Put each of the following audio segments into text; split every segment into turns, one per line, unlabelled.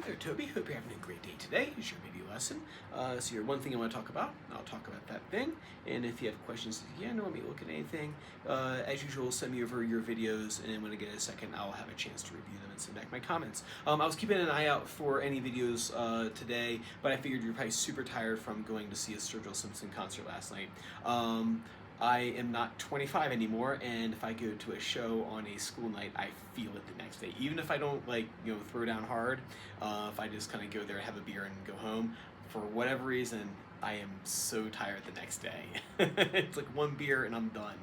there, Toby. Hope you're having a great day today. Here's your video lesson. So your one thing I want to talk about, I'll talk about that thing. And if you have questions at the end or want me to look at anything, as usual, send me over your videos, and then when I get a second, I'll have a chance to review them and send back my comments. I was keeping an eye out for any videos today, but I figured you're probably super tired from going to see a Sturgill Simpson concert last night. I am not 25 anymore, and if I go to a show on a school night, I feel it the next day. Even if I don't throw down hard, if I just kind of go there, have a beer, and go home, for whatever reason, I am so tired the next day. It's like one beer and I'm done.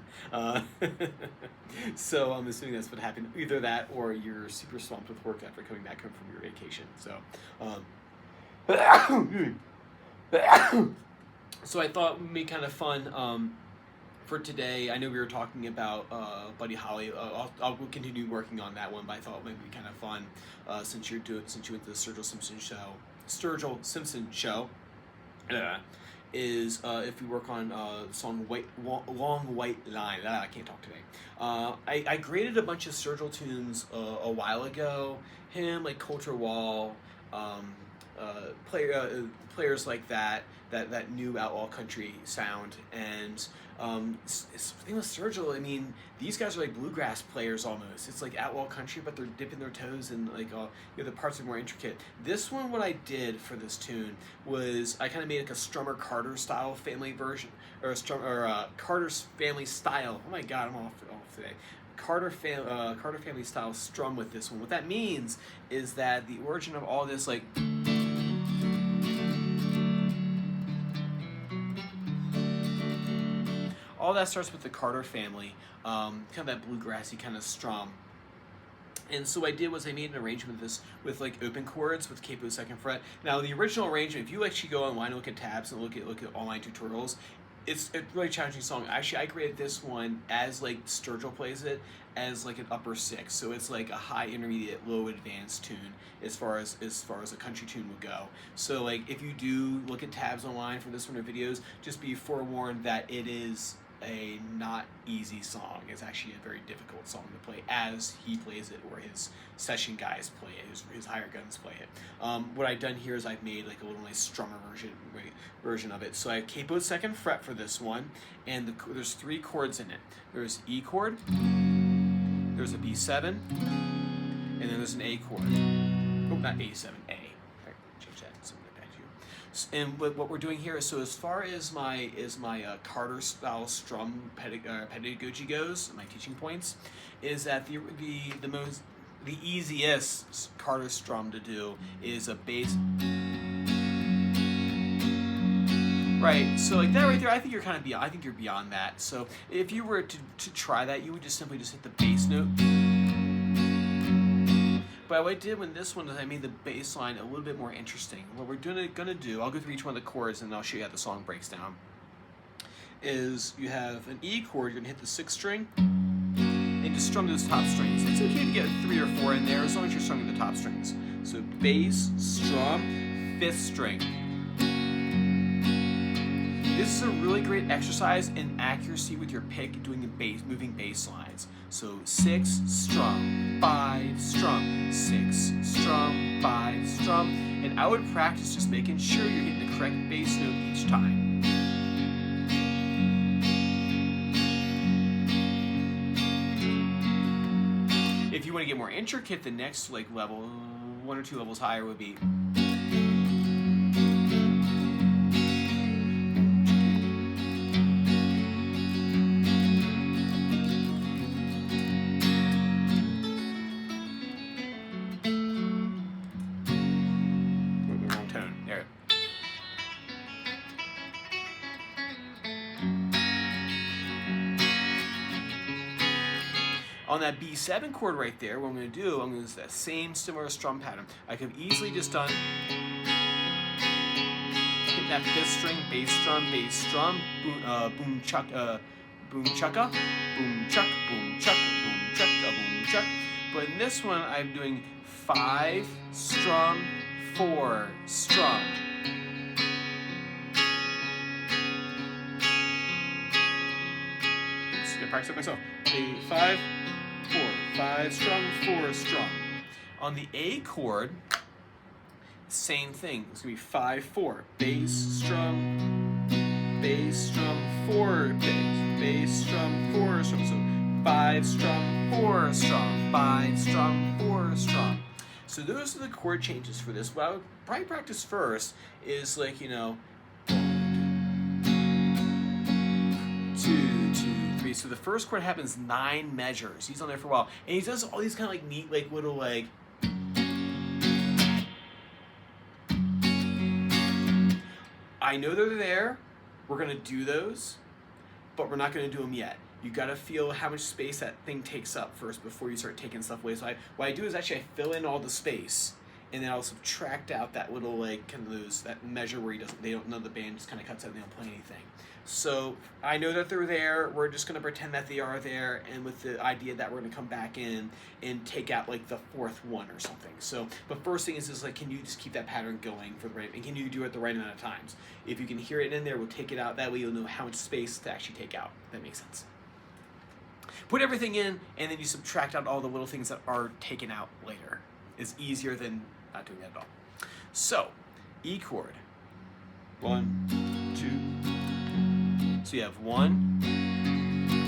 So I'm assuming that's what happened. Either that, or you're super swamped with work after coming back home from your vacation. So I thought it would be kind of fun. For today, I know we were talking about Buddy Holly. I'll continue working on that one, but I thought it might be kind of fun since you went to the Sturgill Simpson show. Sturgill Simpson show is if we work on the song Long White Line. I can't talk today. I graded a bunch of Sturgill tunes a while ago. Him, like Colter Wall, players like that new outlaw country sound, and the thing with Sturgill, I mean, these guys are like bluegrass players almost. It's like outlaw country, but they're dipping their toes in like the parts are more intricate. This one, what I did for this tune was I kind of made like a Strummer Carter style family version, or Carter's family style. Oh my God, I'm off today. Carter family style strum with this one. What that means is that the origin of all this, like, all that starts with the Carter family, kind of that bluegrassy kind of strum. And so what I did was I made an arrangement of this with like open chords with capo second fret. Now the original arrangement, if you actually go online and look at tabs and look at online tutorials, it's a really challenging song. Actually, I created this one as like Sturgill plays it as like an upper six, so it's like a high intermediate, low advanced tune as far as a country tune would go. So like if you do look at tabs online for this one or videos, just be forewarned that it is a not easy song. It's actually a very difficult song to play as he plays it, or his session guys play it, his higher guns play it. What I've done here is I've made like a little nice strummer version of it. So I have capo second fret for this one, and there's 3 chords in it. There's E chord, there's a B7, and then there's an A chord. Oh, not A7, A. Change that. So back to you. And what we're doing here is, so as far as my Carter style strum pedagogy goes, my teaching points, is that the easiest Carter strum to do is a bass. Right, so like that right there, I think you're kind of beyond. I think you're beyond that. So if you were to try that, you would just simply hit the bass note. But what I did with this one is I made the bass line a little bit more interesting. What we're gonna do, I'll go through each one of the chords and I'll show you how the song breaks down. Is you have an E chord, you're gonna hit the 6th string, and just strum those top strings. It's okay to get 3 or 4 in there as long as you're strumming the top strings. So bass, strum, 5th string. This is a really great exercise in accuracy with your pick, doing moving bass lines. So 6, strum, 5, strum, 6, strum, 5, strum. And I would practice just making sure you're hitting the correct bass note each time. If you want to get more intricate, the next level, 1 or 2 levels higher, would be on that B7 chord right there. What I'm going to do, I'm going to use that same similar strum pattern. I could have easily just done hit that 5th string, bass strum, boom chuck, boom chucka, boom chuck, boom chuck, boom chucka, boom chuck. But in this one, I'm doing 5 strum, 4 strum. Just gonna practice it myself. 5, 4, 5 strum, 4 strum. On the A chord, Same thing. It's gonna be 5/4. Bass strum, 4 bass strum, 4 strum. So 5 strum, 4 strum, 5 strum, 4 strum. So those are the chord changes for this. What I would probably practice first is like, you know, 1, 2, 2, 3. So the first chord happens 9 measures. He's on there for a while, and he does all these kind of like neat, like little like. I know they're there. We're gonna do those, but we're not gonna do them yet. You gotta feel how much space that thing takes up first before you start taking stuff away. So what I do is actually I fill in all the space, and then I'll subtract out that little like kind of that measure where they don't know the band just kind of cuts out and they don't play anything. So I know that they're there. We're just gonna pretend that they are there, and with the idea that we're gonna come back in and take out like the 4th one or something. So, but first thing is like, can you just keep that pattern going for the right, and can you do it the right amount of times? If you can hear it in there, we'll take it out. That way you'll know how much space to actually take out. That makes sense. Put everything in, and then you subtract out all the little things that are taken out later. It's easier than not doing that at all. So, E chord. 1, 2. So you have 1.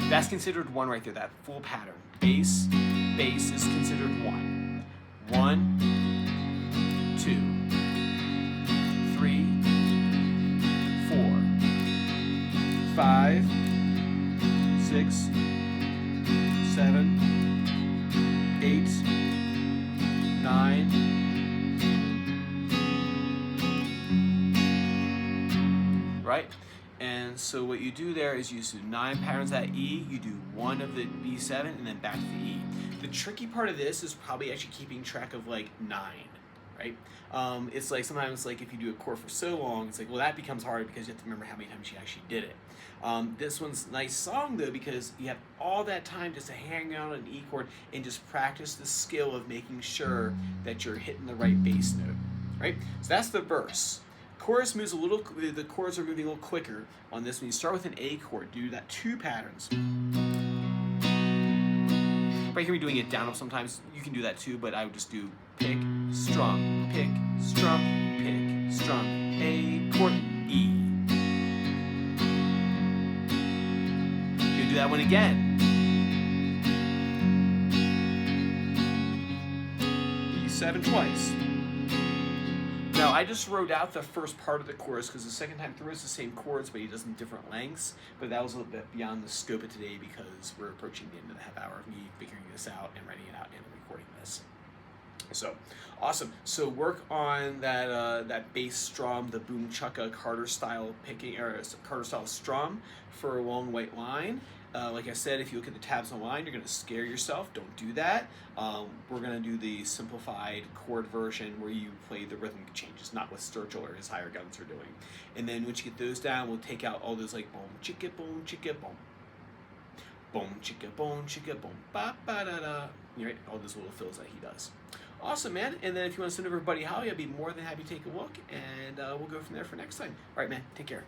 That's considered 1 right there, that full pattern. Bass is considered 1. 1, 2, 3, 4, 5, 6, 7, 8, 9. Right? And so what you do there is you do 9 patterns at E, you do 1 of the B7, and then back to the E. The tricky part of this is probably actually keeping track of like 9, right? It's like sometimes like if you do a chord for so long, it's like, well, that becomes hard because you have to remember how many times you actually did it. This one's a nice song though because you have all that time just to hang out on an E chord and just practice the skill of making sure that you're hitting the right bass note, right? So that's the verse. Chorus moves a little, the chords are moving a little quicker on this one. You start with an A chord, do that 2 patterns. Right here, we're doing it down up sometimes. You can do that too, but I would just do pick, strum, pick, strum, pick, strum, A chord, E. You can do that one again. E7 twice. Now, I just wrote out the first part of the chorus because the second time through it's the same chords, but he does them in different lengths. But that was a little bit beyond the scope of today because we're approaching the end of the half hour of me figuring this out and writing it out and recording this. So, awesome. So work on that bass strum, the boom chukka Carter style picking or Carter style strum for a long white line. Like I said, if you look at the tabs online, you're going to scare yourself. Don't do that. We're going to do the simplified chord version where you play the rhythmic changes, not what Sturgill or his higher guns are doing. And then once you get those down, we'll take out all those like boom, chicka, boom, chicka, boom, ba ba da da. Right, all those little fills that he does. Awesome, man. And then if you want to send over Buddy Holly, I'd be more than happy to take a look, and we'll go from there for next time. All right, man. Take care.